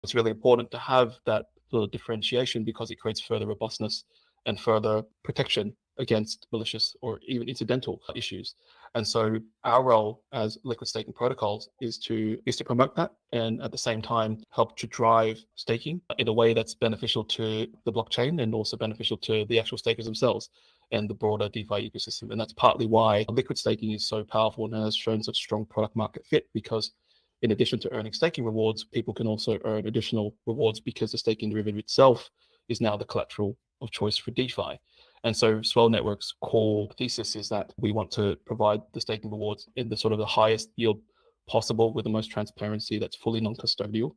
It's really important to have that sort of differentiation because it creates further robustness and further protection against malicious or even incidental issues. And so our role as liquid staking protocols is to promote that, and at the same time help to drive staking in a way that's beneficial to the blockchain and also beneficial to the actual stakers themselves and the broader DeFi ecosystem. And that's partly why liquid staking is so powerful and has shown such strong product market fit, because in addition to earning staking rewards, people can also earn additional rewards because the staking derivative itself is now the collateral of choice for DeFi. And so Swell Network's core thesis is that we want to provide the staking rewards in the sort of the highest yield possible with the most transparency that's fully non-custodial,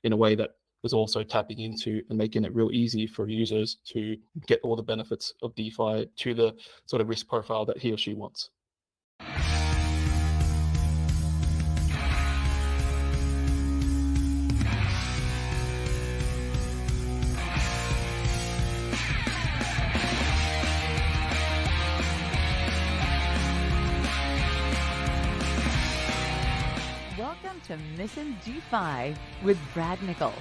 in a way that was also tapping into and making it real easy for users to get all the benefits of DeFi to the sort of risk profile that he or she wants. Welcome to Mission DeFi with Brad Nickel,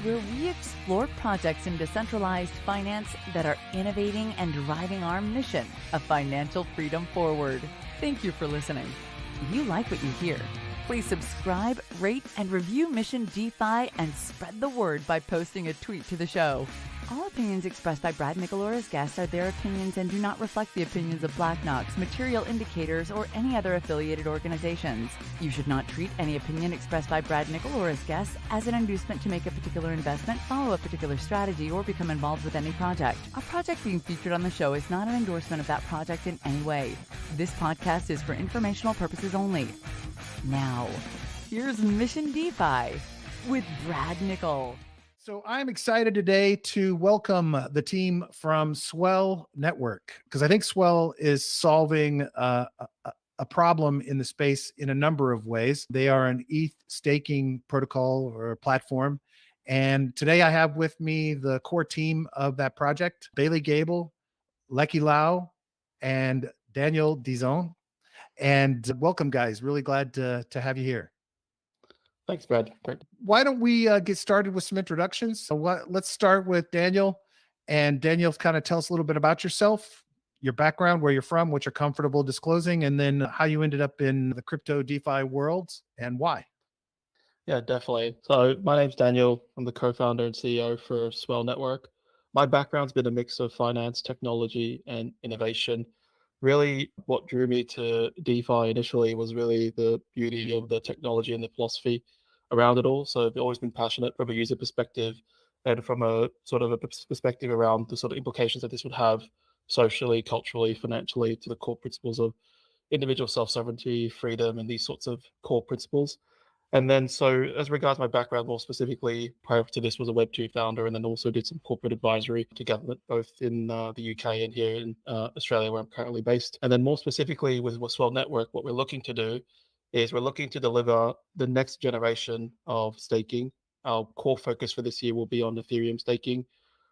where we explore projects in decentralized finance that are innovating and driving our mission of financial freedom forward. Thank you for listening. If you like what you hear, please subscribe, rate, and review Mission DeFi and spread the word by posting a tweet to the show. All opinions expressed by Brad Nickel or his guests are their opinions and do not reflect the opinions of Black Knox, Material Indicators, or any other affiliated organizations. You should not treat any opinion expressed by Brad Nickel or his guests as an inducement to make a particular investment, follow a particular strategy, or become involved with any project. A project being featured on the show is not an endorsement of that project in any way. This podcast is for informational purposes only. Now, here's Mission DeFi with Brad Nickel. So I'm excited today to welcome the team from Swell Network, because I think Swell is solving a problem in the space in a number of ways. They are an ETH staking protocol or a platform. And today I have with me the core team of that project, Bailey Gable, Lecky Lau, and Daniel Dizon. And welcome, guys. Really glad to have you here. Thanks, Brad. Great. Why don't we get started with some introductions? So let's start with Daniel. And Daniel, kind of tell us a little bit about yourself, your background, where you're from, what you're comfortable disclosing, and then how you ended up in the crypto DeFi world and why. Yeah, definitely. So my name's Daniel. I'm the co-founder and CEO for Swell Network. My background's been a mix of finance, technology, and innovation. Really, what drew me to DeFi initially was really the beauty of the technology and the philosophy around it all. So I've always been passionate from a user perspective and from a sort of a perspective around the sort of implications that this would have socially, culturally, financially to the core principles of individual self-sovereignty, freedom, and these sorts of core principles. And then, so as regards my background, more specifically, prior to this was a Web2 founder, and then also did some corporate advisory to government, both in the UK and here in Australia, where I'm currently based. And then more specifically with Swell Network, what we're looking to do is we're looking to deliver the next generation of staking. Our core focus for this year will be on Ethereum staking.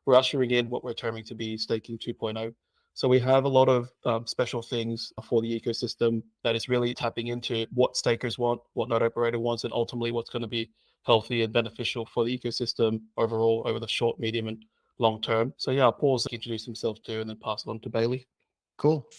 We're ushering in what we're terming to be staking 2.0. So we have a lot of special things for the ecosystem that is really tapping into what stakers want, what node operator wants, and ultimately what's going to be healthy and beneficial for the ecosystem overall over the short, medium, and long term. So yeah, I'll pause to introduce himself too, and then pass it on to Bailey. Cool.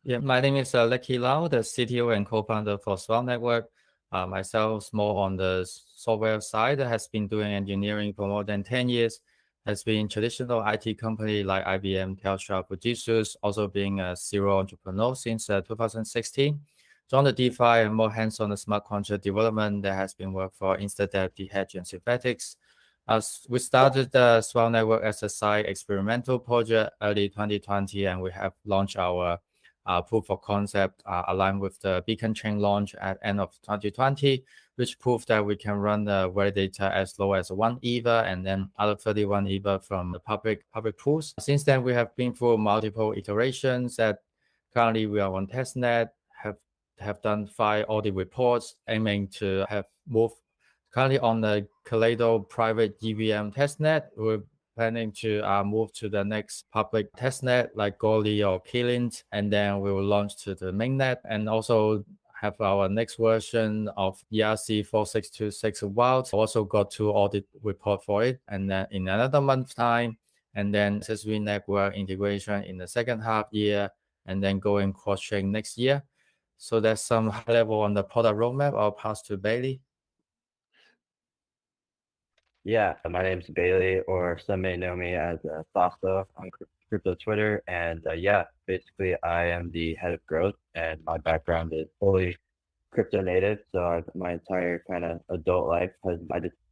Yeah, my name is Lecky Lau, the CTO and co-founder for Swell Network. Myself, more on the software side, has been doing engineering for more than 10 years. Has been traditional IT company like IBM, Telstra, Fujitsu, also being a serial entrepreneur since 2016. Joined the DeFi and more hands-on the smart contract development that has been work for InstaDev, DHedge, and Synthetics. As we started the Swell Network as a side experimental project early 2020, and we have launched our proof of concept aligned with the Beacon Chain launch at end of 2020, which proved that we can run the validator as low as 1 ETH and then other 31 ETH from the public pools. Since then, we have been through multiple iterations that currently we are on testnet, have done 5 audit reports aiming to have moved currently on the Kaleido private EVM testnet. We're planning to move to the next public testnet like Goli or Kilint, and then we will launch to the mainnet, and also have our next version of ERC 4626 Wild. Also got to audit report for it. And then in another month's time, and then SSV network integration in the second half year, and then going cross-chain next year. So that's some high level on the product roadmap. I'll pass to Bailey. Yeah, my name's Bailey, or some may know me as Fosto on crypto Twitter. And yeah, basically I am the head of growth, and my background is fully crypto native. So my entire kind of adult life has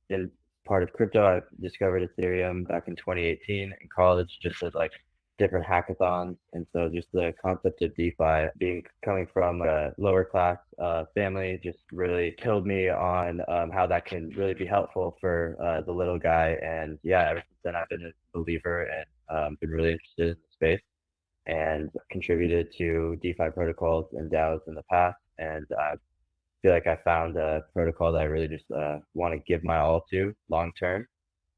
been part of crypto. I discovered Ethereum back in 2018 in college, just as like different hackathons. And so just the concept of DeFi coming from a lower class family just really killed me on how that can really be helpful for the little guy. And yeah, ever since then I've been a believer and been really interested in the space and contributed to DeFi protocols and DAOs in the past. And I feel like I found a protocol that I really just want to give my all to long term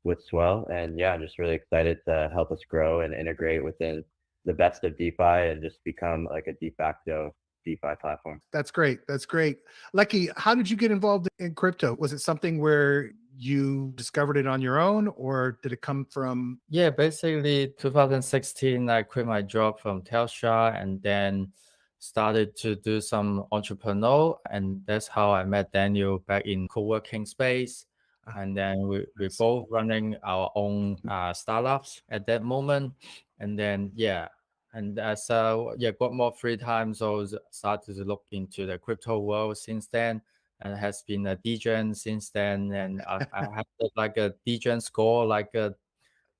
with Swell. And yeah, I'm just really excited to help us grow and integrate within the best of DeFi and just become like a de facto DeFi platform. That's great. That's great. Lucky, how did you get involved in crypto? Was it something where you discovered it on your own, or did it come from? Yeah, basically 2016, I quit my job from Telstra and then started to do some entrepreneur. And that's how I met Daniel back in co-working space. And then we both running our own startups at that moment. And then, yeah. And as got more free time, so started to look into the crypto world since then. And has been a DGen since then. And I have like a DGen score, like a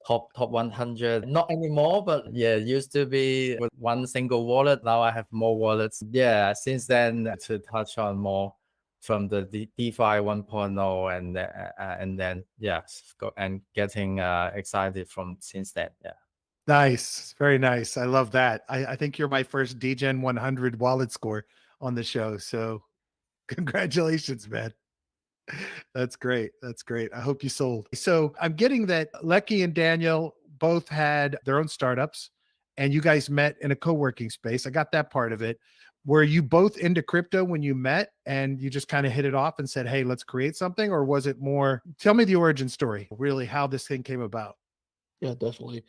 top 100. Not anymore, but yeah, it used to be with one single wallet. Now I have more wallets. Yeah, since then, to touch on more from the DeFi 1.0 and then and getting excited from since then. Yeah. Nice. Very nice. I love that. I think you're my first DGen 100 wallet score on the show. So congratulations, man. That's great. That's great. I hope you sold. So I'm getting that Lecky and Daniel both had their own startups and you guys met in a co-working space. I got that part of it. Were you both into crypto when you met and you just kind of hit it off and said, hey, let's create something? Or was it more, tell me the origin story, really how this thing came about? Yeah, definitely.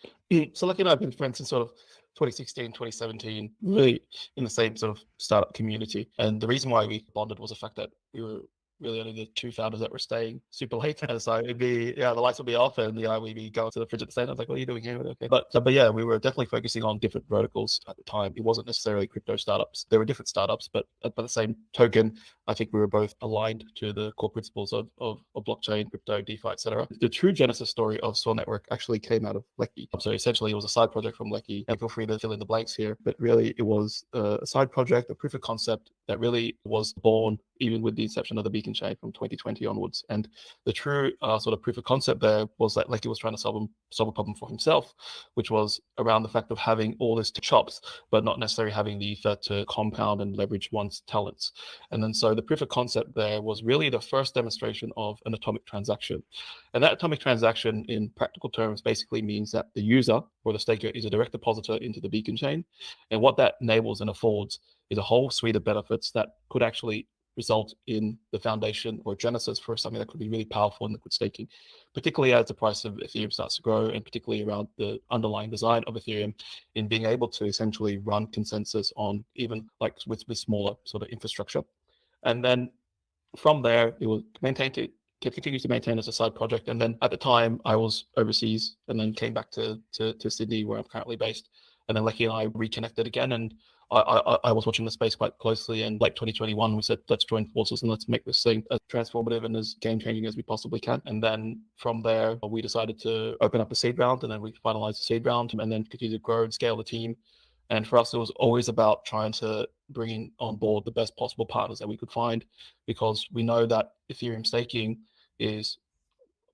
So Lucky and I have been friends since sort of 2016, 2017, really in the same sort of startup community. And the reason why we bonded was the fact that we were really only the two founders that were staying super late. And so it'd be, the lights would be off and, we'd be going to the fridge at the same time. I was like, what are you doing here? Okay. But yeah, we were definitely focusing on different verticals at the time. It wasn't necessarily crypto startups. There were different startups, but by the same token, I think we were both aligned to the core principles of blockchain, crypto, DeFi, etc. The true genesis story of Swell Network actually came out of Lecky. So essentially it was a side project from Lecky, and feel free to fill in the blanks here, but really it was a side project, a proof of concept that really was born even with the inception of the Beacon chain from 2020 onwards. And the true sort of proof of concept there was that Lecky was trying to solve a problem for himself, which was around the fact of having all this chops, but not necessarily having the ether to compound and leverage one's talents. And then so the proof of concept there was really the first demonstration of an atomic transaction. And that atomic transaction in practical terms basically means that the user or the staker is a direct depositor into the Beacon chain. And what that enables and affords is a whole suite of benefits that could actually result in the foundation or genesis for something that could be really powerful in liquid staking, particularly as the price of Ethereum starts to grow, and particularly around the underlying design of Ethereum in being able to essentially run consensus on even like with smaller sort of infrastructure. And then from there, it was continues to maintain as a side project. And then at the time I was overseas and then came back to Sydney, where I'm currently based. And then Lecky and I reconnected again, and I was watching the space quite closely. And like 2021, we said, let's join forces and let's make this thing as transformative and as game changing as we possibly can. And then from there, we decided to open up a seed round, and then we finalized the seed round and then continue to grow and scale the team. And for us, it was always about trying to bring on board the best possible partners that we could find, because we know that Ethereum staking is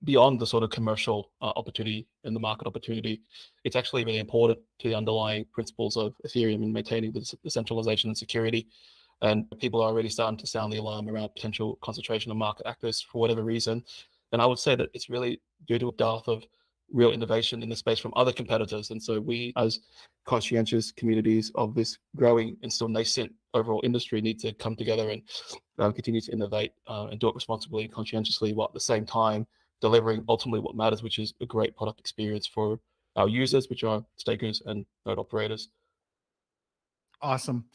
beyond the sort of commercial opportunity and the market opportunity. It's actually really important to the underlying principles of Ethereum in maintaining the decentralization and security. And people are already starting to sound the alarm around potential concentration of market actors for whatever reason. And I would say that it's really due to a dearth of real innovation in the space from other competitors. And so we, as conscientious communities of this growing and still nascent overall industry, need to come together and continue to innovate and do it responsibly and conscientiously, while at the same time delivering ultimately what matters, which is a great product experience for our users, which are stakers and node operators. Awesome.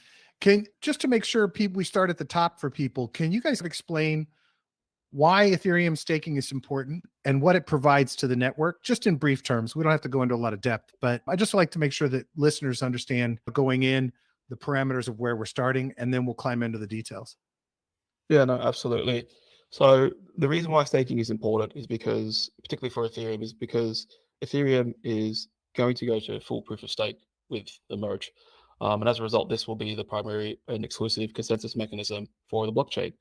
Just to make sure we start at the top for people, can you guys explain why Ethereum staking is important and what it provides to the network, just in brief terms? We don't have to go into a lot of depth, but I just like to make sure that listeners understand going in, the parameters of where we're starting, and then we'll climb into the details. Yeah, no, absolutely. So the reason why staking is important is because, particularly for Ethereum, is because Ethereum is going to go to full proof of stake with the merge. And as a result, this will be the primary and exclusive consensus mechanism for the blockchain.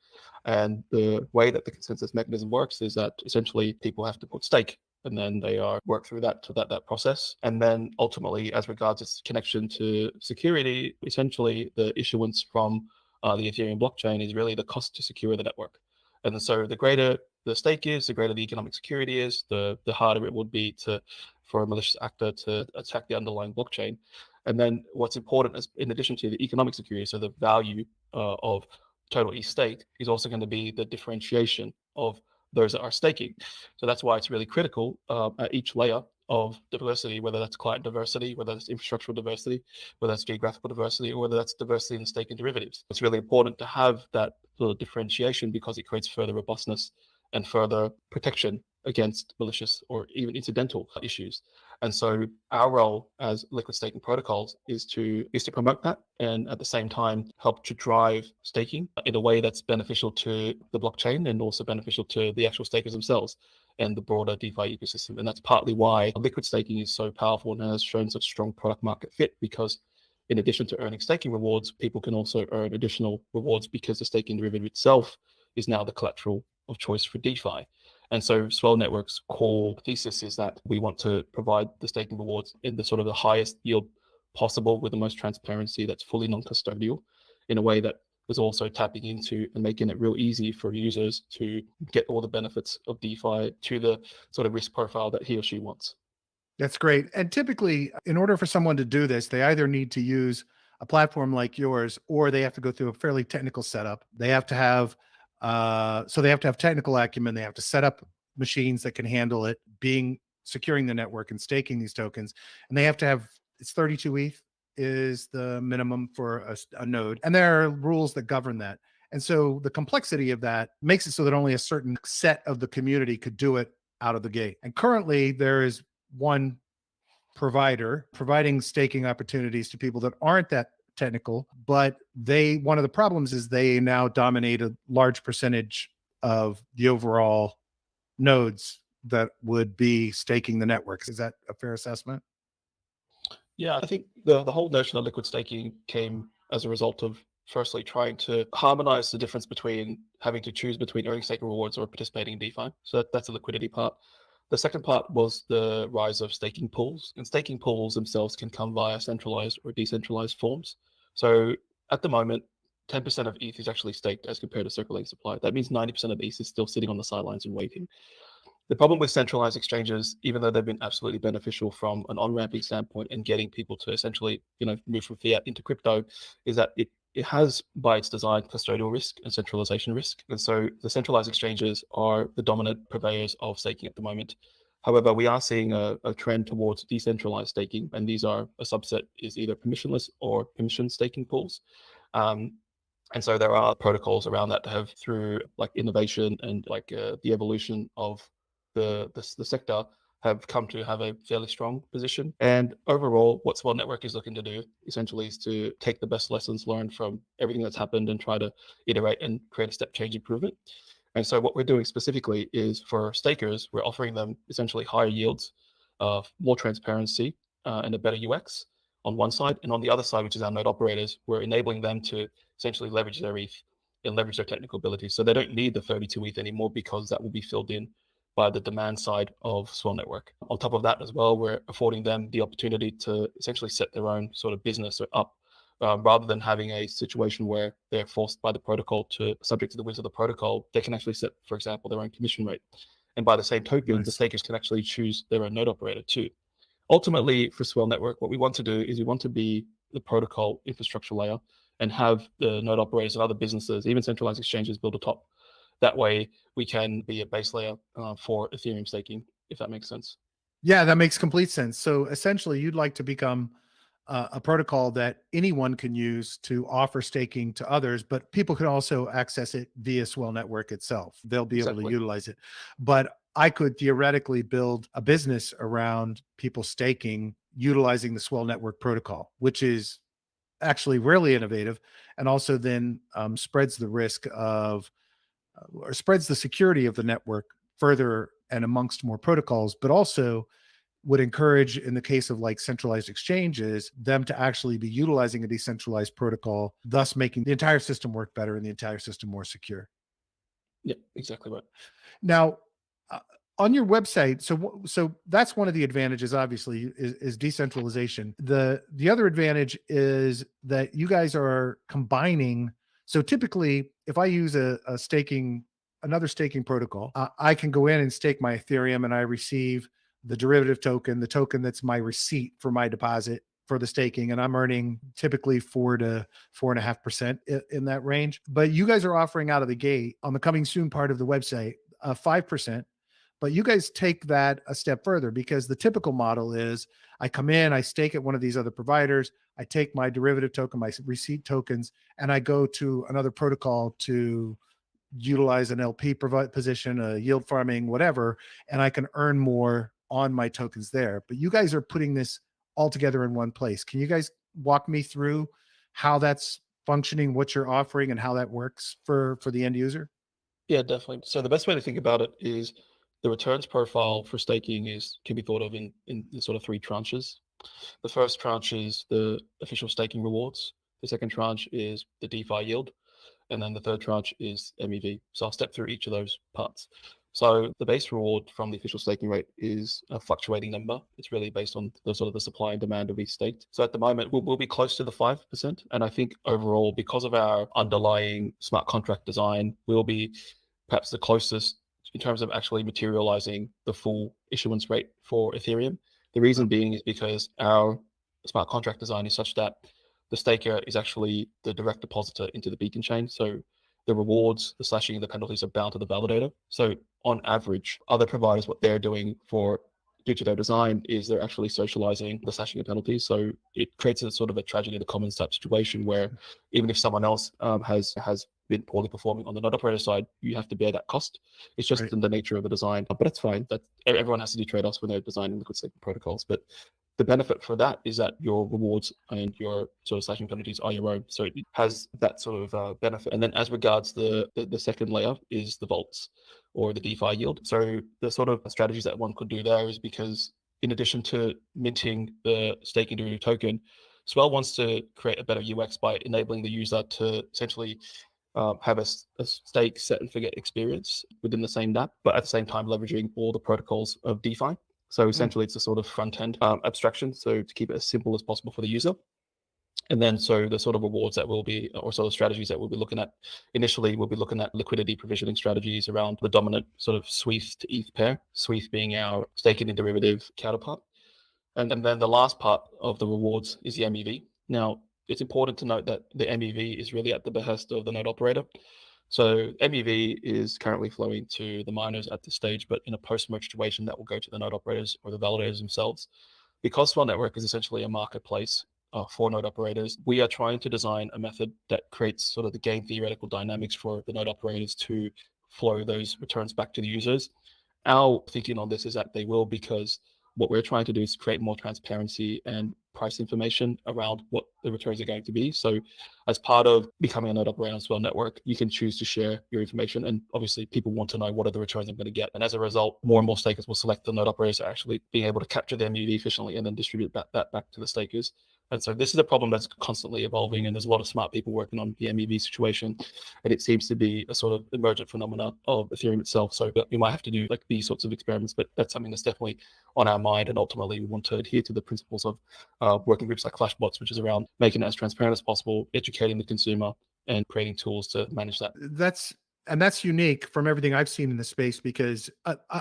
And the way that the consensus mechanism works is that essentially people have to put stake, and then they work through that process. And then ultimately, as regards its connection to security, essentially the issuance from the Ethereum blockchain is really the cost to secure the network. And so the greater the stake is, the greater the economic security is, the harder it would be for a malicious actor to attack the underlying blockchain. And then what's important is, in addition to the economic security, so the value of total ETH staked, is also going to be the differentiation of those that are staking. So that's why it's really critical at each layer of diversity, whether that's client diversity, whether that's infrastructural diversity, whether that's geographical diversity, or whether that's diversity in staking derivatives. It's really important to have that sort of differentiation because it creates further robustness and further protection against malicious or even incidental issues. And so our role as liquid staking protocols is to promote that, and at the same time help to drive staking in a way that's beneficial to the blockchain and also beneficial to the actual stakers themselves and the broader DeFi ecosystem. And that's partly why liquid staking is so powerful and has shown such strong product market fit, because in addition to earning staking rewards, people can also earn additional rewards because the staking derivative itself is now the collateral of choice for DeFi. And so Swell Network's core thesis is that we want to provide the staking rewards in the sort of the highest yield possible with the most transparency that's fully non-custodial, in a way that is also tapping into and making it real easy for users to get all the benefits of DeFi to the sort of risk profile that he or she wants. That's great. And typically, in order for someone to do this, they either need to use a platform like yours, or they have to go through a fairly technical setup. They have to have technical acumen. They have to set up machines that can handle it, securing the network and staking these tokens. And they have to have, it's 32 ETH is the minimum for a node. And there are rules that govern that. And so the complexity of that makes it so that only a certain set of the community could do it out of the gate. And currently there is one provider providing staking opportunities to people that aren't that technical, but one of the problems is they now dominate a large percentage of the overall nodes that would be staking the networks. Is that a fair assessment? Yeah, I think the whole notion of liquid staking came as a result of firstly trying to harmonize the difference between having to choose between earning staking rewards or participating in DeFi. So that's the liquidity part. The second part was the rise of staking pools, and staking pools themselves can come via centralized or decentralized forms. So at the moment, 10% of ETH is actually staked as compared to circulating supply. That means 90% of ETH is still sitting on the sidelines and waiting. The problem with centralized exchanges, even though they've been absolutely beneficial from an on-ramping standpoint and getting people to essentially, move from fiat into crypto, is that it has, by its design, custodial risk and centralization risk. And so the centralized exchanges are the dominant purveyors of staking at the moment. However, we are seeing a trend towards decentralized staking, and these are a subset is either permissionless or permission staking pools. And so there are protocols around that that have, through like innovation and like the evolution of the sector, have come to have a fairly strong position. And overall, what Swell Network is looking to do essentially is to take the best lessons learned from everything that's happened and try to iterate and create a step change improvement. And so what we're doing specifically is for stakers, we're offering them essentially higher yields, more transparency, and a better UX on one side. And on the other side, which is our node operators, we're enabling them to essentially leverage their ETH and leverage their technical abilities. So they don't need the 32 ETH anymore, because that will be filled in by the demand side of Swell Network. On top of that as well, we're affording them the opportunity to essentially set their own sort of business up, rather than having a situation where they're forced by the protocol to, subject to the whims of the protocol. They can actually set, for example, their own commission rate. And by the same token, the Nice. stakers can actually choose their own node operator too. Ultimately, for Swell Network, what we want to do is we want to be the protocol infrastructure layer and have the node operators and other businesses, even centralized exchanges, build atop. That way, we can be a base layer for Ethereum staking, if that makes sense. Yeah, that makes complete sense. So essentially, you'd like to become a protocol that anyone can use to offer staking to others, but people can also access it via Swell Network itself. They'll be able to Exactly. utilize it. But I could theoretically build a business around people staking utilizing the Swell Network protocol, which is actually really innovative, and also then spreads the risk of or spreads the security of the network further and amongst more protocols, but also would encourage, in the case of like centralized exchanges, them to actually be utilizing a decentralized protocol, thus making the entire system work better and the entire system more secure. Yeah, exactly right. Now, on your website, so that's one of the advantages, obviously, is decentralization. The other advantage is that you guys are combining. So typically, if I use another staking protocol, I can go in and stake my Ethereum, and I receive the derivative token, the token that's my receipt for my deposit for the staking, and I'm earning typically 4 to 4.5% in that range. But you guys are offering out of the gate on the coming soon part of the website 5%. But you guys take that a step further, because the typical model is I come in, I stake at one of these other providers, I take my derivative token, my receipt tokens, and I go to another protocol to utilize an LP position, a yield farming, whatever, and I can earn more on my tokens there. But you guys are putting this all together in one place. Can you guys walk me through how that's functioning, what you're offering, and how that works for the end user? Yeah, definitely. So the best way to think about it is the returns profile for staking can be thought of in the sort of 3 tranches. The first tranche is the official staking rewards. The second tranche is the DeFi yield. And then the third tranche is MEV. So I'll step through each of those parts. So the base reward from the official staking rate is a fluctuating number. It's really based on the sort of the supply and demand of each staked. So at the moment, we'll be close to the 5%. And I think overall, because of our underlying smart contract design, we'll be perhaps the closest in terms of actually materializing the full issuance rate for Ethereum. The reason being is because our smart contract design is such that the staker is actually the direct depositor into the beacon chain. So the rewards, the slashing, and the penalties are bound to the validator. So on average, other providers, what they're doing due to their design is they're actually socializing the slashing and penalties. So it creates a sort of a tragedy of the commons type situation where even if someone else has been poorly performing on the node operator side, you have to bear that cost. It's just Right. in the nature of the design, but it's fine. That everyone has to do trade-offs when they're designing liquid staking protocols. But the benefit for that is that your rewards and your sort of slashing penalties are your own. So it has that sort of benefit. And then as regards the second layer is the vaults or the DeFi yield. So the sort of strategies that one could do there is because in addition to minting the staking derivative token, Swell wants to create a better UX by enabling the user to essentially have a stake, set and forget experience within the same dApp, but at the same time leveraging all the protocols of DeFi. So essentially, it's a sort of front end abstraction. So to keep it as simple as possible for the user. And then so the sort of rewards that will be, or sort of strategies that we'll be looking at initially, we'll be looking at liquidity provisioning strategies around the dominant sort of Sweeth to ETH pair, Sweeth being our staking and derivative counterpart. And then the last part of the rewards is the MEV. Now, it's important to note that the MEV is really at the behest of the node operator. So MEV is currently flowing to the miners at this stage, but in a post-merge situation that will go to the node operators or the validators themselves. Because Swell Network is essentially a marketplace for node operators, we are trying to design a method that creates sort of the game theoretical dynamics for the node operators to flow those returns back to the users. Our thinking on this is that they will, because what we're trying to do is create more transparency and price information around what the returns are going to be. So as part of becoming a node operator on Swell Network, you can choose to share your information. And obviously people want to know what are the returns I'm going to get. And as a result, more and more stakers will select the node operators that are actually being able to capture their MEV efficiently and then distribute that back to the stakers. And so this is a problem that's constantly evolving, and there's a lot of smart people working on the MEV situation, and it seems to be a sort of emergent phenomena of Ethereum itself. So we might have to do like these sorts of experiments, but that's something that's definitely on our mind. And ultimately, we want to adhere to the principles of working groups like Flashbots, which is around making it as transparent as possible, educating the consumer, and creating tools to manage that. That's And that's unique from everything I've seen in the space because,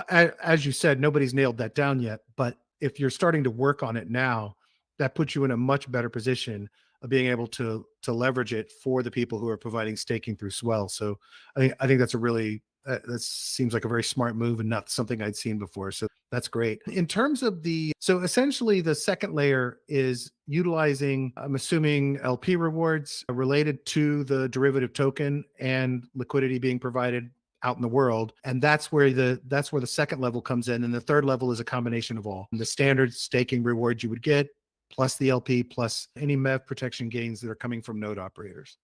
as you said, nobody's nailed that down yet. But if you're starting to work on it now, that puts you in a much better position of being able to leverage it for the people who are providing staking through Swell. So I think that's a really that seems like a very smart move and not something I'd seen before. So that's great. In terms of so essentially the second layer is utilizing, I'm assuming, LP rewards related to the derivative token and liquidity being provided out in the world. And that's where the second level comes in. And the third level is a combination of all the standard staking rewards you would get, plus the LP, plus any MEV protection gains that are coming from node operators.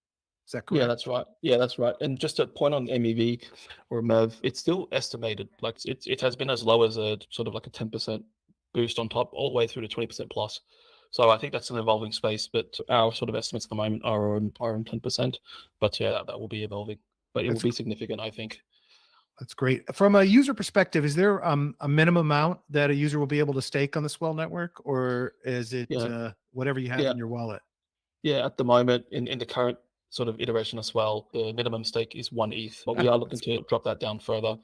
Is that correct? Yeah, that's right. Yeah, that's right. And just a point on MEV or MEV, it's still estimated. Like it has been as low as a sort of like a 10% boost on top, all the way through to 20% plus. So I think that's an evolving space, but our sort of estimates at the moment are on 10%. But yeah, that will be evolving, but it will be significant, I think. That's great. From a user perspective, is there a minimum amount that a user will be able to stake on the Swell network, or is it whatever you have Yeah. in your wallet? Yeah, at the moment, in the current sort of iteration as well, the minimum stake is 1 ETH, but we are looking to drop that down further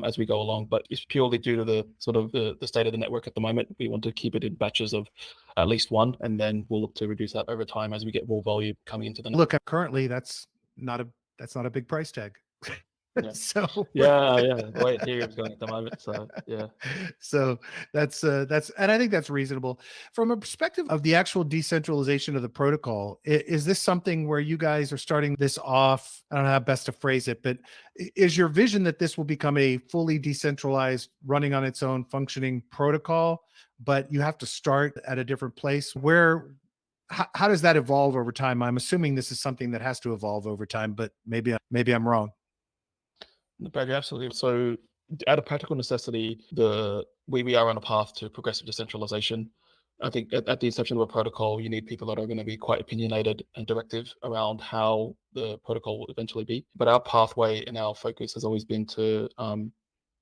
as we go along. But it's purely due to the sort of the state of the network at the moment. We want to keep it in batches of at least 1, and then we'll look to reduce that over time as we get more volume coming into the network. Look, currently that's not a big price tag. Yeah. So Yeah, the way Ethereum's going at the moment. So yeah. So that's and I think that's reasonable. From a perspective of the actual decentralization of the protocol, is this something where you guys are starting this off? I don't know how best to phrase it, but is your vision that this will become a fully decentralized, running on its own functioning protocol, but you have to start at a different place? How does that evolve over time? I'm assuming this is something that has to evolve over time, but maybe I'm wrong. Brad, you're absolutely. So, out of practical necessity, we are on a path to progressive decentralization. I think at the inception of a protocol, you need people that are going to be quite opinionated and directive around how the protocol will eventually be. But our pathway and our focus has always been to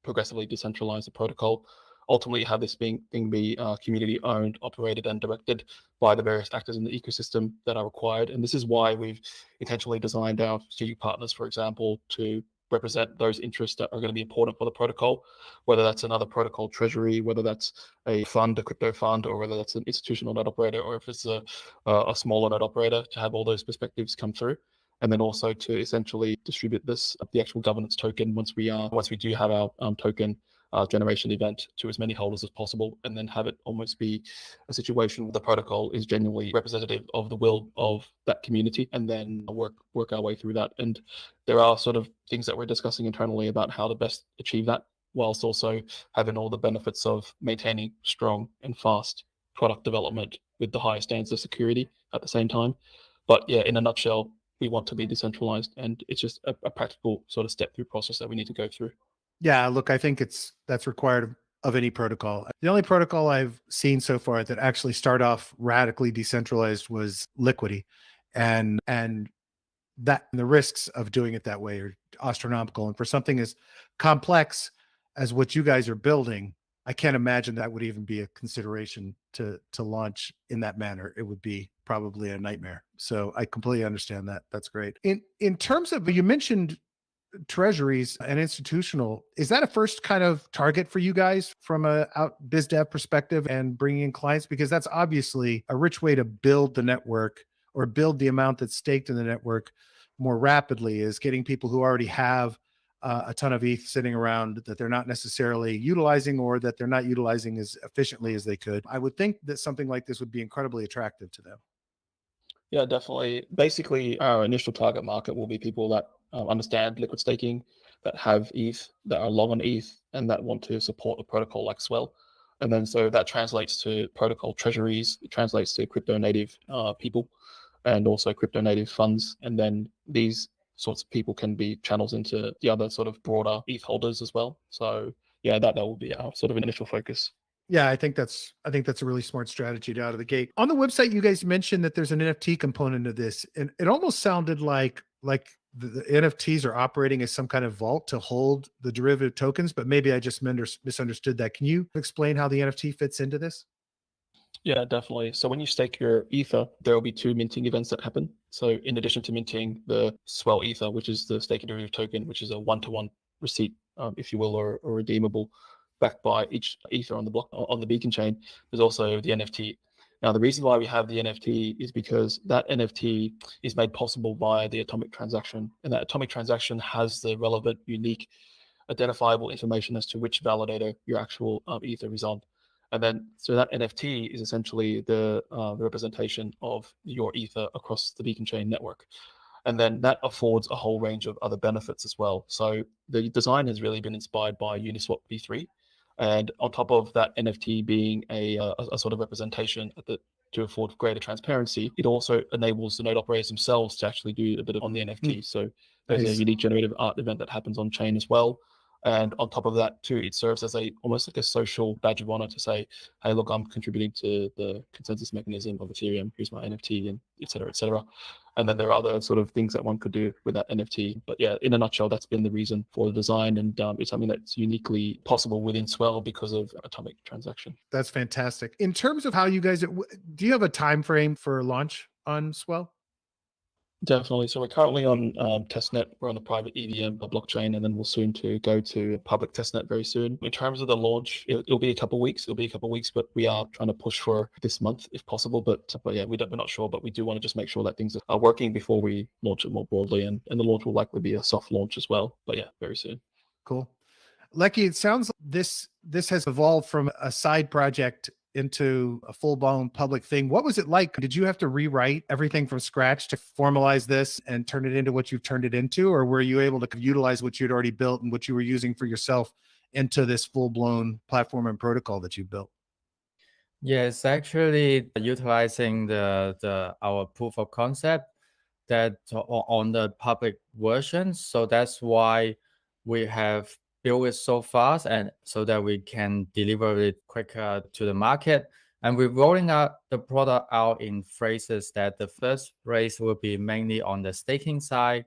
progressively decentralize the protocol. Ultimately, have this thing be community owned, operated, and directed by the various actors in the ecosystem that are required. And this is why we've intentionally designed our strategic partners, for example, to represent those interests that are going to be important for the protocol, whether that's another protocol treasury, whether that's a fund, a crypto fund, or whether that's an institutional node operator, or if it's a smaller node operator, to have all those perspectives come through. And then also to essentially distribute the actual governance token once we do have our token generation event to as many holders as possible, and then have it almost be a situation where the protocol is genuinely representative of the will of that community, and then work our way through that. And there are sort of things that we're discussing internally about how to best achieve that, whilst also having all the benefits of maintaining strong and fast product development with the highest standards of security at the same time. But yeah, in a nutshell, we want to be decentralized, and it's just a practical sort of step through process that we need to go through. Yeah, look, I think that's required of any protocol. The only protocol I've seen so far that actually start off radically decentralized was Liquidity, and the risks of doing it that way are astronomical. And for something as complex as what you guys are building, I can't imagine that would even be a consideration to launch in that manner. It would be probably a nightmare. So I completely understand that. That's great. In terms of, you mentioned treasuries and institutional, is that a first kind of target for you guys from a biz dev perspective and bringing in clients? Because that's obviously a rich way to build the network, or build the amount that's staked in the network more rapidly, is getting people who already have a ton of ETH sitting around that they're not necessarily utilizing, or that they're not utilizing as efficiently as they could. I would think that something like this would be incredibly attractive to them. Yeah, definitely. Basically, our initial target market will be people that understand liquid staking, that have ETH, that are long on ETH, and that want to support a protocol like Swell. And then so that translates to protocol treasuries, it translates to crypto native people, and also crypto native funds. And then these sorts of people can be channels into the other sort of broader ETH holders as well. So yeah, that will be our sort of initial focus. Yeah, I think that's a really smart strategy out of the gate. On the website, you guys mentioned that there's an NFT component of this, and it almost sounded like the NFTs are operating as some kind of vault to hold the derivative tokens, but maybe I just misunderstood that. Can you explain how the NFT fits into this? Yeah, definitely. So when you stake your Ether, there will be two minting events that happen. So in addition to minting the Swell Ether, which is the staking derivative token, which is a one-to-one receipt, if you will, or redeemable, backed by each Ether on the block on the beacon chain, there's also the NFT. Now, the reason why we have the NFT is because that NFT is made possible by the atomic transaction, and that atomic transaction has the relevant, unique, identifiable information as to which validator your actual Ether is on. And then, so that NFT is essentially the representation of your Ether across the beacon chain network. And then that affords a whole range of other benefits as well. So the design has really been inspired by Uniswap v3. And on top of that NFT being a sort of representation to afford greater transparency, it also enables the node operators themselves to actually do a bit on the NFT. So there's a Nice. unique generative art event that happens on chain as well. And on top of that too, it serves as almost like a social badge of honor to say, hey, look, I'm contributing to the consensus mechanism of Ethereum. Here's my NFT, and et cetera, et cetera. And then there are other sort of things that one could do with that NFT. But yeah, in a nutshell, that's been the reason for the design. And it's something that's uniquely possible within Swell because of atomic transaction. That's fantastic. In terms of how you guys, do you have a time frame for launch on Swell? Definitely. So we're currently on testnet. We're on the private EVM blockchain, and then we'll soon to go to public testnet very soon. In terms of the launch, it'll be a couple of weeks. It'll be a couple of weeks, but we are trying to push for this month if possible. But yeah, we're not sure, but we do want to just make sure that things are working before we launch it more broadly. And the launch will likely be a soft launch as well. But yeah, very soon. Cool. Lecky, it sounds like this has evolved from a side project into a full-blown public thing. What was it like? Did you have to rewrite everything from scratch to formalize this and turn it into what you've turned it into? Or were you able to utilize what you'd already built and what you were using for yourself into this full-blown platform and protocol that you built? Yeah, it's actually utilizing our proof of concept that on the public version. So that's why we have built it so fast, and so that we can deliver it quicker to the market. And we're rolling out the product out in phases. That the first phase will be mainly on the staking side,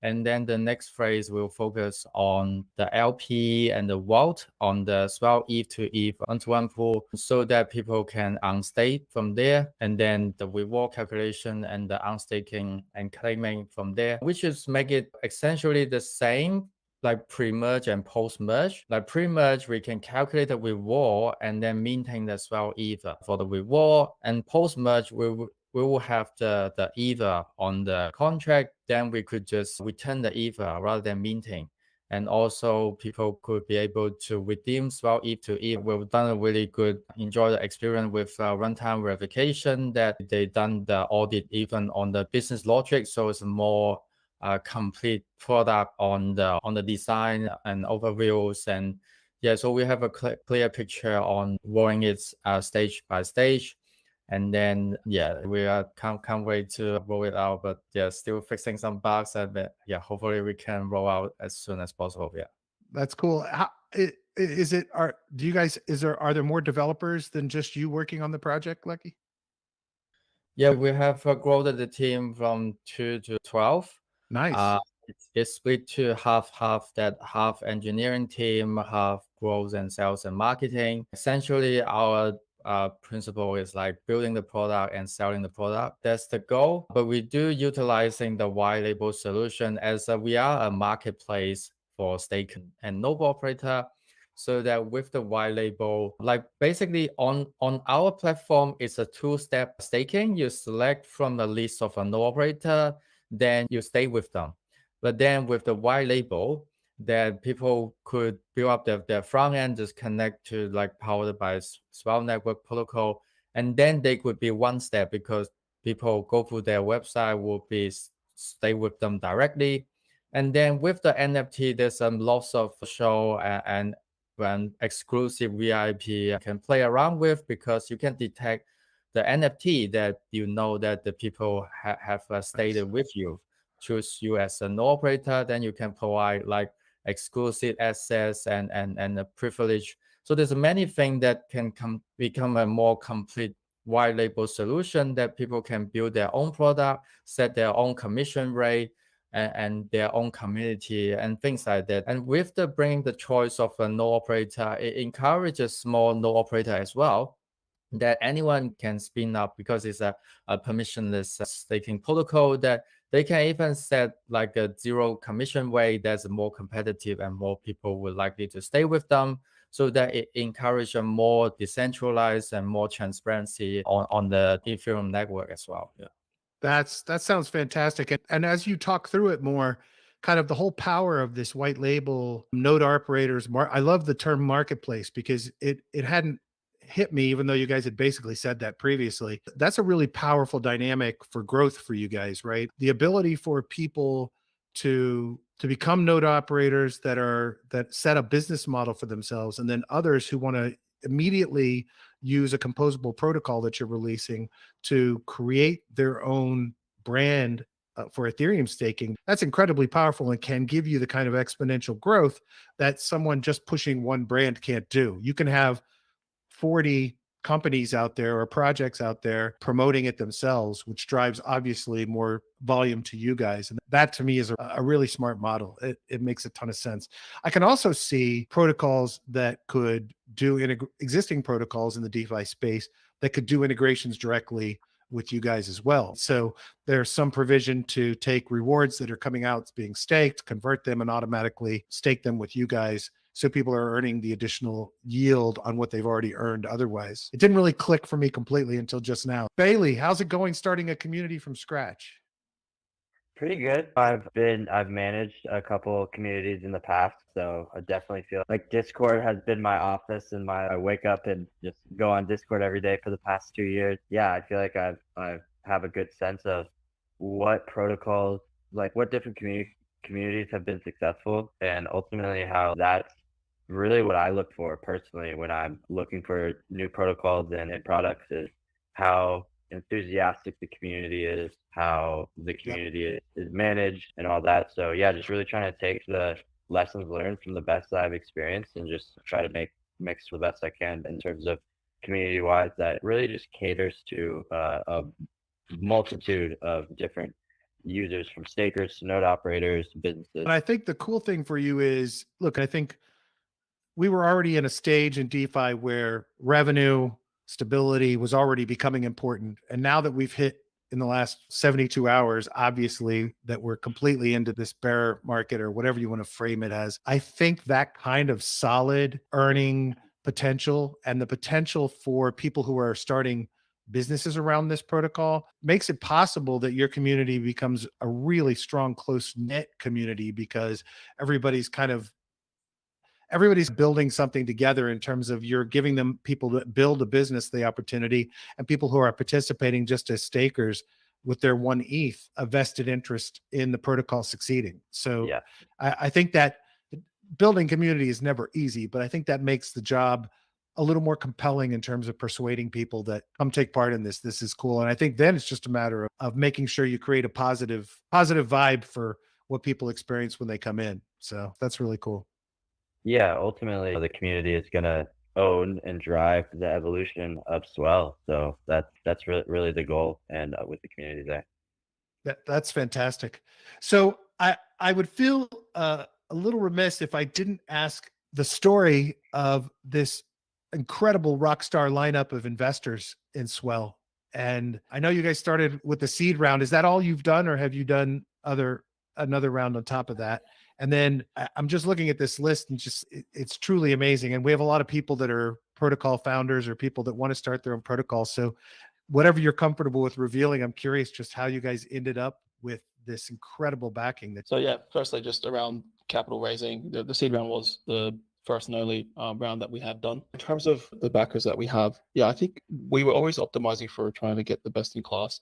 and then the next phase will focus on the LP and the vault on the Swell ETH to ETH one-to-one pool, so that people can unstake from there, and then the reward calculation and the unstaking and claiming from there, which is make it essentially the same like pre-merge and post-merge. Like pre-merge, we can calculate the reward and then maintain the Swell Ether for the reward. And post-merge, we will have the Ether on the contract. Then we could just return the Ether rather than minting. And also people could be able to redeem Swell ETH to ETH. We've done a really good, enjoy the experience with runtime verification, that they done the audit even on the business logic. So it's more complete product on the design and overviews. And yeah, so we have a clear picture on rolling it stage by stage. And then yeah, we can't wait to roll it out, but yeah, still fixing some bugs, and yeah, hopefully we can roll out as soon as possible. Yeah, that's cool. Are there more developers than just you working on the project, Lecky? Yeah, we have grown the team from 2 to 12. Nice. It's split to half that, half engineering team, half growth and sales and marketing. Essentially, our principle is like building the product and selling the product. That's the goal. But we do utilizing the white label solution, as we are a marketplace for staking and node operator. So that with the white label, like basically on our platform, it's a two-step staking. You select from the list of a node operator, then you stay with them. But then with the white label, that people could build up their front end, just connect to like powered by Swell Network protocol. And then they could be one step, because people go through their website, will be stay with them directly. And then with the NFT, there's lots of show and exclusive VIP can play around with, because you can detect the NFT that you know that the people have stayed with you. Choose you as an operator, then you can provide like exclusive access and a privilege. So there's many things that can become a more complete white label solution, that people can build their own product, set their own commission rate, and their own community and things like that. And with the bringing the choice of a node operator, it encourages small node operator as well. that anyone can spin up, because it's a permissionless staking protocol, that they can even set like a zero commission way that's more competitive and more people will likely to stay with them, so that it encourages a more decentralized and more transparency on the Ethereum network as well. Yeah. That sounds fantastic. And as you talk through it more, kind of the whole power of this white label node operators, I love the term marketplace because it hadn't hit me, even though you guys had basically said that previously. That's a really powerful dynamic for growth for you guys, right? The ability for people to become node operators that set a business model for themselves, and then others who want to immediately use a composable protocol that you're releasing to create their own brand for Ethereum staking. That's incredibly powerful and can give you the kind of exponential growth that someone just pushing one brand can't do. You can have 40 companies out there or projects out there promoting it themselves, which drives obviously more volume to you guys. And that to me is a really smart model. It makes a ton of sense. I can also see protocols that could do existing protocols in the DeFi space that could do integrations directly with you guys as well. So there's some provision to take rewards that are coming out being staked, convert them, and automatically stake them with you guys, so people are earning the additional yield on what they've already earned otherwise. It didn't really click for me completely until just now. Bailey, how's it going starting a community from scratch? Pretty good. I've managed a couple communities in the past, so I definitely feel like Discord has been my office and I wake up and just go on Discord every day for the past 2 years. Yeah, I feel like I have a good sense of what protocols, like what different communities have been successful, and ultimately how that's really what I look for personally when I'm looking for new protocols and products, is how enthusiastic the community is, how the community is managed, and all that. So yeah, just really trying to take the lessons learned from the best that I've experienced and just try to mix the best I can in terms of community wise that really just caters to a multitude of different users, from stakers to node operators to businesses. And I think the cool thing for you is, look, I think we were already in a stage in DeFi where revenue stability was already becoming important. And now that we've hit in the last 72 hours, obviously, that we're completely into this bear market or whatever you want to frame it as, I think that kind of solid earning potential and the potential for people who are starting businesses around this protocol makes it possible that your community becomes a really strong, close knit community, because everybody's building something together in terms of you're giving them, people that build a business, the opportunity, and people who are participating just as stakers with their one ETH, a vested interest in the protocol succeeding. So Yeah. I think that building community is never easy, but I think that makes the job a little more compelling in terms of persuading people that come take part in this. This is cool. And I think then it's just a matter of making sure you create a positive vibe for what people experience when they come in. So that's really cool. Yeah, ultimately the community is gonna own and drive the evolution of Swell. So that's really the goal, and with the community there. That's fantastic. So I would feel a little remiss if I didn't ask the story of this incredible rock star lineup of investors in Swell. And I know you guys started with the seed round. Is that all you've done, or have you done another round on top of that? And then I'm just looking at this list, and it's truly amazing. And we have a lot of people that are protocol founders or people that want to start their own protocol. So whatever you're comfortable with revealing, I'm curious just how you guys ended up with this incredible backing. So yeah, firstly, just around capital raising, the seed round was the first and only round that we have done. In terms of the backers that we have, yeah, I think we were always optimizing for trying to get the best in class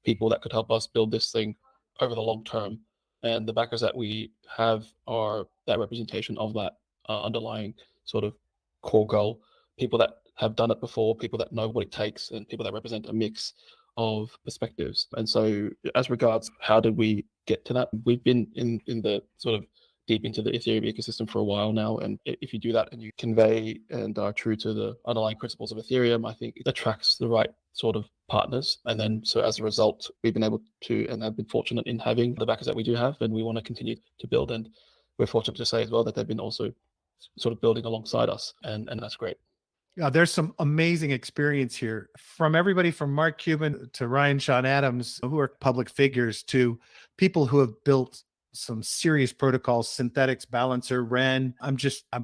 people that could help us build this thing over the long term. And the backers that we have are that representation of that underlying sort of core goal. People that have done it before, people that know what it takes, and people that represent a mix of perspectives. And so as regards how did we get to that, we've been in the sort of deep into the Ethereum ecosystem for a while now. And if you do that and you convey and are true to the underlying principles of Ethereum, I think it attracts the right sort of partners. And then so as a result, we've been able to, and I've been fortunate in having the backers that we do have, and we want to continue to build. And we're fortunate to say as well that they've been also sort of building alongside us, and that's great. Yeah, there's some amazing experience here from everybody from Mark Cuban to Ryan Sean Adams, who are public figures, to people who have built some serious protocols, Synthetics, Balancer, Ren. I'm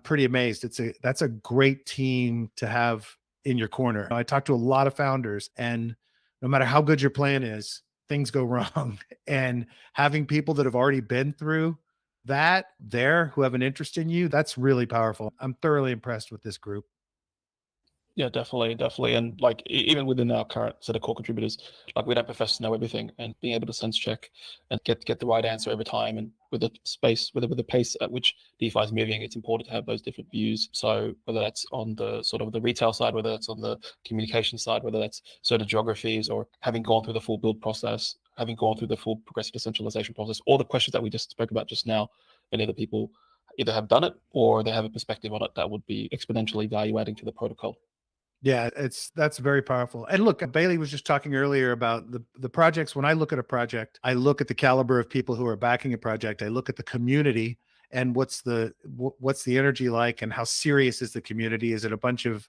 pretty amazed. That's a great team to have in your corner. I talked to a lot of founders, and no matter how good your plan is, things go wrong. And having people that have already been through that there who have an interest in you, that's really powerful. I'm thoroughly impressed with this group. Yeah, definitely, definitely. And like even within our current set of core contributors, like we don't profess to know everything, and being able to sense check and get the right answer every time, and with the space, with the pace at which DeFi is moving, it's important to have those different views. So whether that's on the sort of the retail side, whether that's on the communication side, whether that's certain geographies, or having gone through the full build process, having gone through the full progressive decentralization process, all the questions that we just spoke about just now, many other people either have done it or they have a perspective on it that would be exponentially value adding to the protocol. Yeah, that's very powerful. And look, Bailey was just talking earlier about the projects. When I look at a project, I look at the caliber of people who are backing a project. I look at the community and what's the energy like, and how serious is the community? Is it a bunch of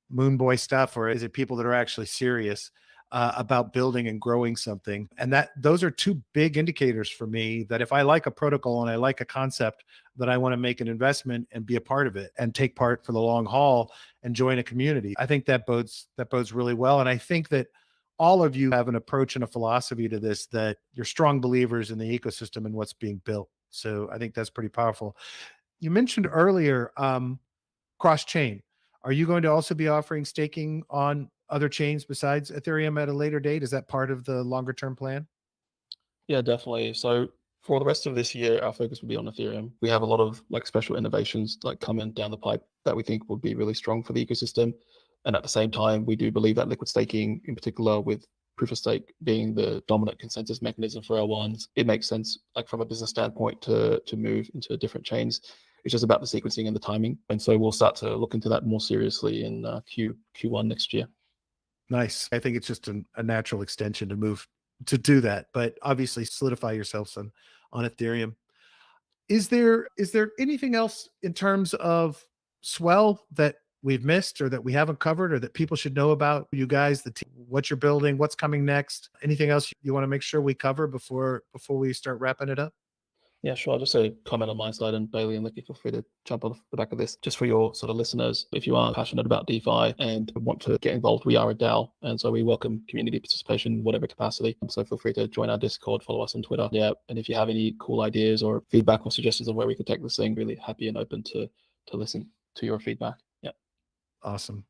moon boy stuff, or is it people that are actually serious about building and growing something? And that those are two big indicators for me that if I like a protocol and I like a concept, that I want to make an investment and be a part of it and take part for the long haul and join a community. I think that bodes really well. And I think that all of you have an approach and a philosophy to this, that you're strong believers in the ecosystem and what's being built. So I think that's pretty powerful. You mentioned earlier cross chain. Are you going to also be offering staking on other chains besides Ethereum at a later date? Is that part of the longer term plan? Yeah, definitely. So for the rest of this year, our focus will be on Ethereum. We have a lot of like special innovations like coming down the pipe that we think will be really strong for the ecosystem. And at the same time, we do believe that liquid staking, in particular with proof of stake being the dominant consensus mechanism for L1s, it makes sense, like from a business standpoint, to move into different chains. It's just about the sequencing and the timing. And so we'll start to look into that more seriously in Q1 next year. Nice. I think it's just a natural extension to move to do that, but obviously solidify yourselves on Ethereum. Is there anything else in terms of Swell that we've missed or that we haven't covered or that people should know about you guys, the team, what you're building, what's coming next? Anything else you want to make sure we cover before we start wrapping it up? Yeah, sure. I'll just say comment on my side, and Bailey and Licky, feel free to jump on the back of this. Just for your sort of listeners, if you are passionate about DeFi and want to get involved, we are a DAO. And so we welcome community participation in whatever capacity. So feel free to join our Discord, follow us on Twitter. Yeah. And if you have any cool ideas or feedback or suggestions on where we could take this thing, really happy and open to listen to your feedback. Yeah. Awesome.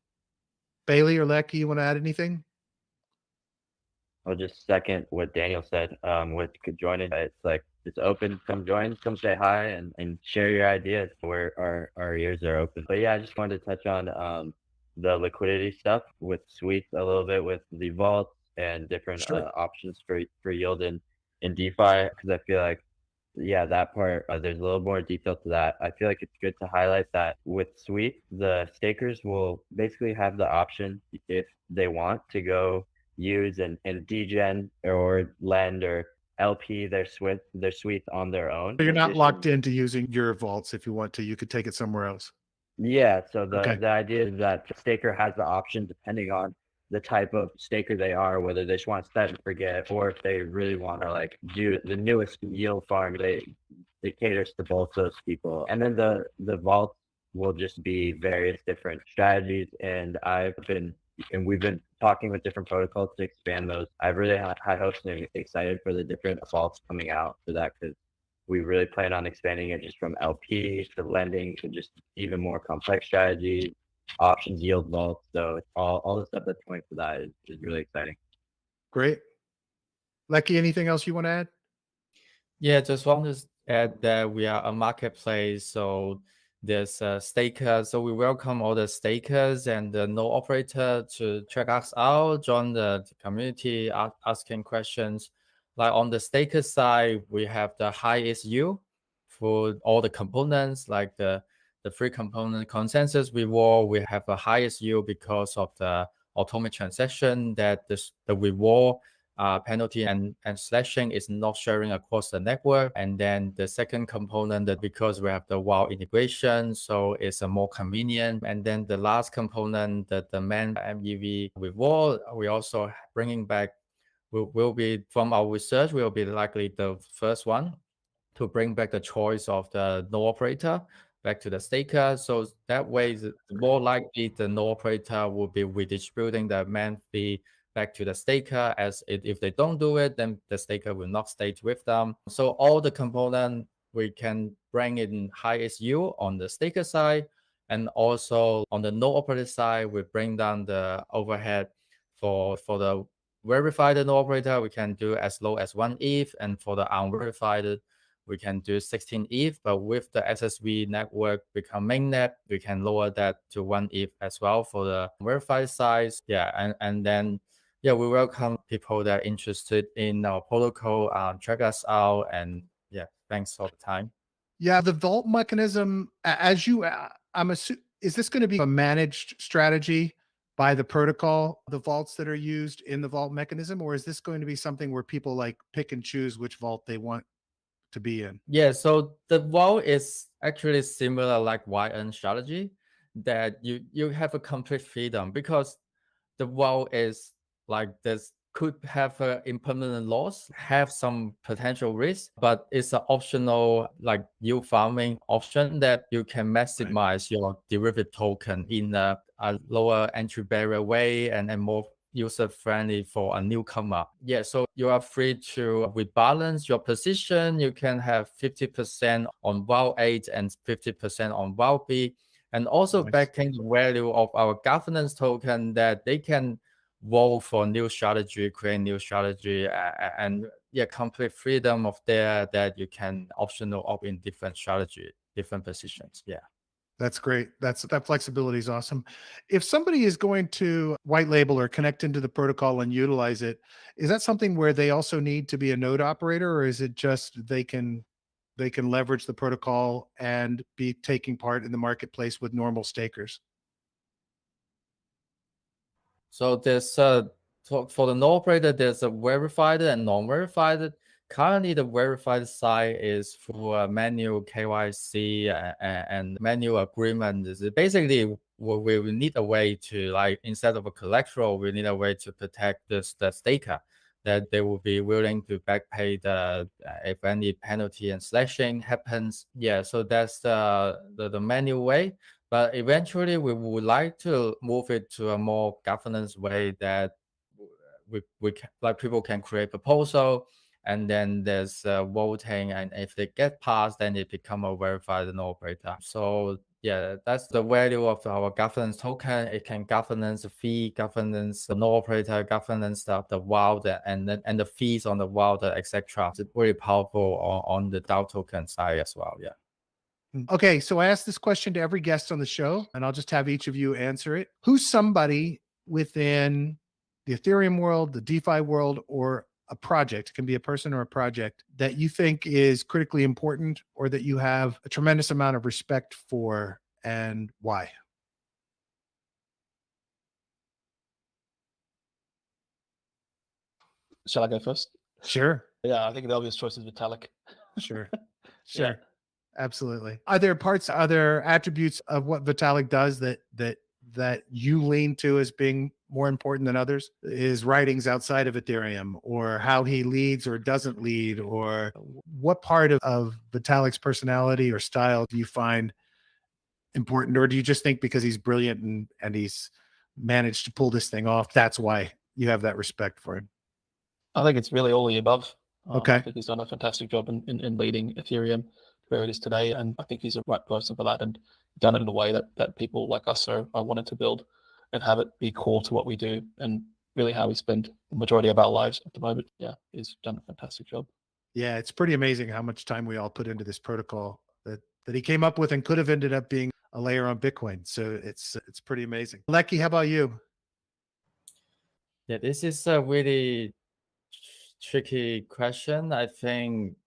Bailey or Lecky, you want to add anything? I'll just second what Daniel said. With joining, it's like it's open. Come join, come say hi, and share your ideas. Where our ears are open. But yeah, I just wanted to touch on the liquidity stuff with Sweets a little bit, with the vaults and different Sure. options for yield in DeFi, because I feel like that part, there's a little more detail to that. I feel like it's good to highlight that with Sweet, the stakers will basically have the option, if they want, to go use and degen or lend or LP their Sweet on their own. So you're In not locked addition, into using your vaults. If you want to, you could take it somewhere else. yeah, so Okay. the idea is that the staker has the option, depending on the type of staker they are, whether they just want to set and forget, or if they really want to like do the newest yield farm. It caters to both those people. And then the vaults will just be various different strategies. And we've been talking with different protocols to expand those. I've really high hopes and excited for the different vaults coming out for that, because we really plan on expanding it just from LP to lending to just even more complex strategies, options, yield vaults. So all the stuff that's going for that is really exciting. Great. Lecky, anything else you want to add? Yeah, just want to add that we are a marketplace, so there's stakers. So we welcome all the stakers and the node operator to check us out, join the community, asking questions. Like on the staker side, we have the highest yield for all the components, like the free component consensus reward. We have the highest yield because of the automated transaction that the reward penalty and slashing is not sharing across the network. And then the second component, that because we have the WoW integration, so it's a more convenient. And then the last component, that the main MEV with WoW, we also bringing back, will be from our research, will be likely the first one to bring back the choice of the node operator back to the staker. So that way, the more likely the node operator will be redistributing the main fee back to the staker, as if they don't do it, then the staker will not stay with them. So all the component, we can bring in highest yield on the staker side, and also on the node operator side, we bring down the overhead for the verified node operator. We can do as low as 1 ETH, and for the unverified, we can do 16 ETH, but with the SSV network become mainnet, we can lower that to 1 ETH as well for the verified size. Yeah, and then we welcome people that are interested in our protocol, check us out, and thanks for the time. Yeah, the vault mechanism, as you, I'm assuming, is this going to be a managed strategy by the protocol, the vaults that are used in the vault mechanism, or is this going to be something where people like pick and choose which vault they want to be in? Yeah, so the vault is actually similar like YN strategy, that you have a complete freedom, because the vault is like this could have an impermanent loss, have some potential risk, but it's an optional like yield farming option that you can maximize your derivative token in a lower entry barrier way, and more user-friendly for a newcomer. Yeah, so you are free to rebalance your position. You can have 50% on VAL 8 and 50% on VAL B, and also backing the value of our governance token, that they can vote for new strategy, create new strategy, and complete freedom of there, that you can optional opt in different strategy, different positions. Yeah. That's great. That flexibility is awesome. If somebody is going to white label or connect into the protocol and utilize it, is that something where they also need to be a node operator, or is it just they can leverage the protocol and be taking part in the marketplace with normal stakers? So there's for the node operator, there's a verified and non-verified. Currently, the verified side is through a manual KYC and manual agreement. Basically, we need a way to, like, instead of a collateral, we need a way to protect the staker, that they will be willing to back pay the if any penalty and slashing happens. Yeah, so that's the manual way. But eventually, we would like to move it to a more governance way, that we can, like, people can create proposal, and then there's voting, and if they get passed, then it become a verified node operator. So yeah, that's the value of our governance token. It can governance the fee, governance the node operator, governance the WAL, and the fees on the WAL, etc. It's very powerful on the DAO token side as well. Yeah. Okay, so I asked this question to every guest on the show, and I'll just have each of you answer it. Who's somebody within the Ethereum world, the DeFi world, or a project, it can be a person or a project, that you think is critically important, or that you have a tremendous amount of respect for, and why? Shall I go first? Sure. Yeah, I think the obvious choice is Vitalik. Sure. Yeah. Absolutely. Are there attributes of what Vitalik does that you lean to as being more important than others? His writings outside of Ethereum, or how he leads or doesn't lead, or what part of Vitalik's personality or style do you find important? Or do you just think because he's brilliant and he's managed to pull this thing off, that's why you have that respect for him? I think it's really all the above. Okay. I think he's done a fantastic job in leading Ethereum where it is today, and I think he's the right person for that, and done it in a way that people like us are wanting to build and have it be core to what we do, and really how we spend the majority of our lives at the moment. Yeah, he's done a fantastic job. Yeah, it's pretty amazing how much time we all put into this protocol that he came up with, and could have ended up being a layer on Bitcoin. So it's pretty amazing. Lecky, how about you? Yeah, this is a really tricky question. I think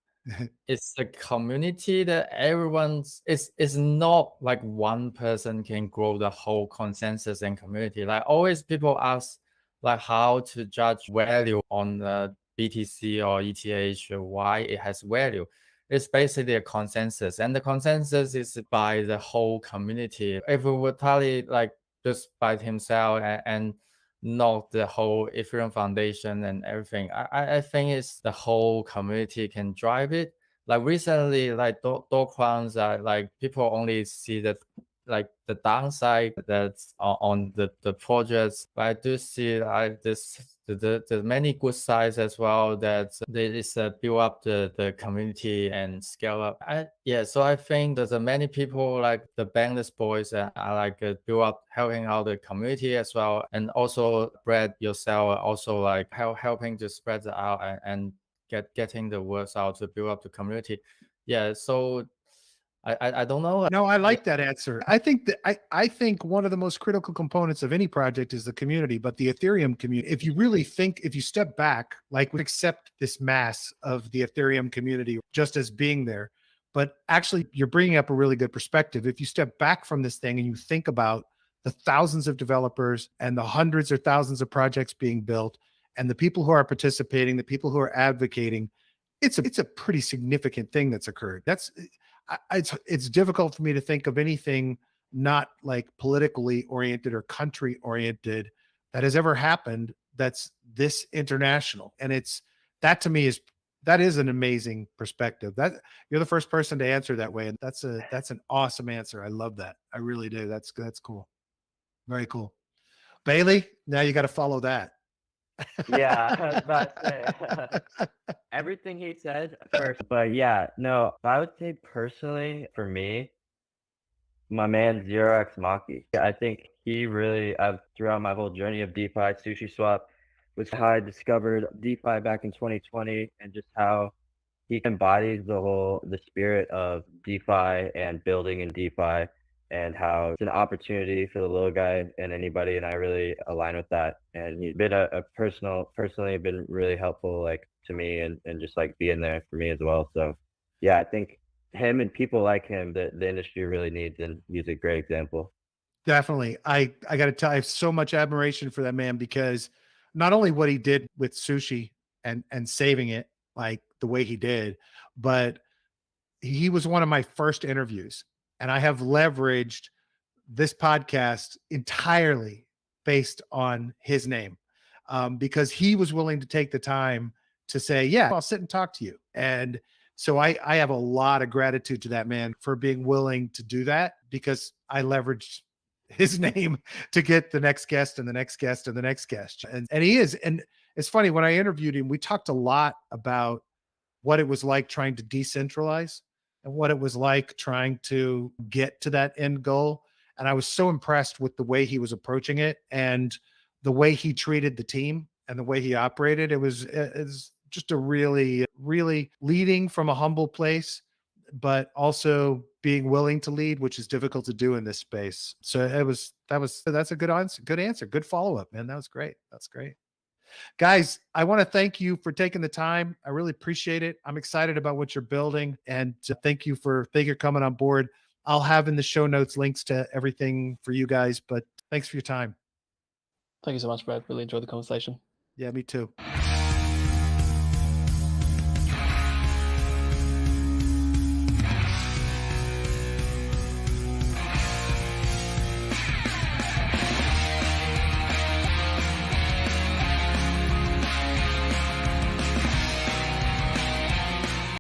it's a community that everyone's, it's not like one person can grow the whole consensus and community. Like, always people ask like how to judge value on the BTC or ETH, why it has value. It's basically a consensus, and the consensus is by the whole community. If we would totally like just by himself and not the whole Ethereum foundation and everything, I think it's the whole community can drive it. Like recently, like Do Kwans are like people only see that like the downside that's on the projects, but I do see like the many good sides as well, that there is build up the community and scale up. So I think there's many people like the Bangless boys are like build up helping out the community as well, and also Brad yourself also like helping to spread it out and getting the words out to build up the community. So I don't know. No, I like that answer. I think that I think one of the most critical components of any project is the community, but the Ethereum community, if you really think, if you step back, like we accept this mass of the Ethereum community just as being there, but actually you're bringing up a really good perspective. If you step back from this thing and you think about the thousands of developers and the hundreds or thousands of projects being built and the people who are participating, the people who are advocating, it's a pretty significant thing that's occurred. It's difficult for me to think of anything not like politically oriented or country oriented that has ever happened that's this international. And that to me is an amazing perspective. That you're the first person to answer that way, and that's an awesome answer. I love that. I really do. That's cool. Very cool. Bailey, now you got to follow that. Yeah, I was about to say everything he said first, but yeah, no, I would say personally for me, my man 0x Maki. I think he really, throughout my whole journey of DeFi, Sushi Swap was how I discovered DeFi back in 2020, and just how he embodies the spirit of DeFi and building in DeFi, and how it's an opportunity for the little guy and anybody, and I really align with that. And he's been personally been really helpful, like to me, and just like being there for me as well. So yeah, I think him and people like him that the industry really needs, and he's a great example. Definitely. I got to tell you, I have so much admiration for that man, because not only what he did with sushi and saving it like the way he did, but he was one of my first interviews, and I have leveraged this podcast entirely based on his name, because he was willing to take the time to say, yeah, I'll sit and talk to you. And so I have a lot of gratitude to that man for being willing to do that, because I leveraged his name to get the next guest and the next guest and the next guest. And he is. And it's funny, when I interviewed him, we talked a lot about what it was like trying to decentralize and what it was like trying to get to that end goal. And I was so impressed with the way he was approaching it and the way he treated the team and the way he operated. It's just a really, really leading from a humble place, but also being willing to lead, which is difficult to do in this space. So that's a good answer. Good answer. Good follow-up, man. That was great. That's great. Guys, I want to thank you for taking the time. I really appreciate it. I'm excited about what you're building, and thank you for coming on board. I'll have in the show notes links to everything for you guys, but thanks for your time. Thank you so much, Brad. Really enjoyed the conversation. Yeah, me too.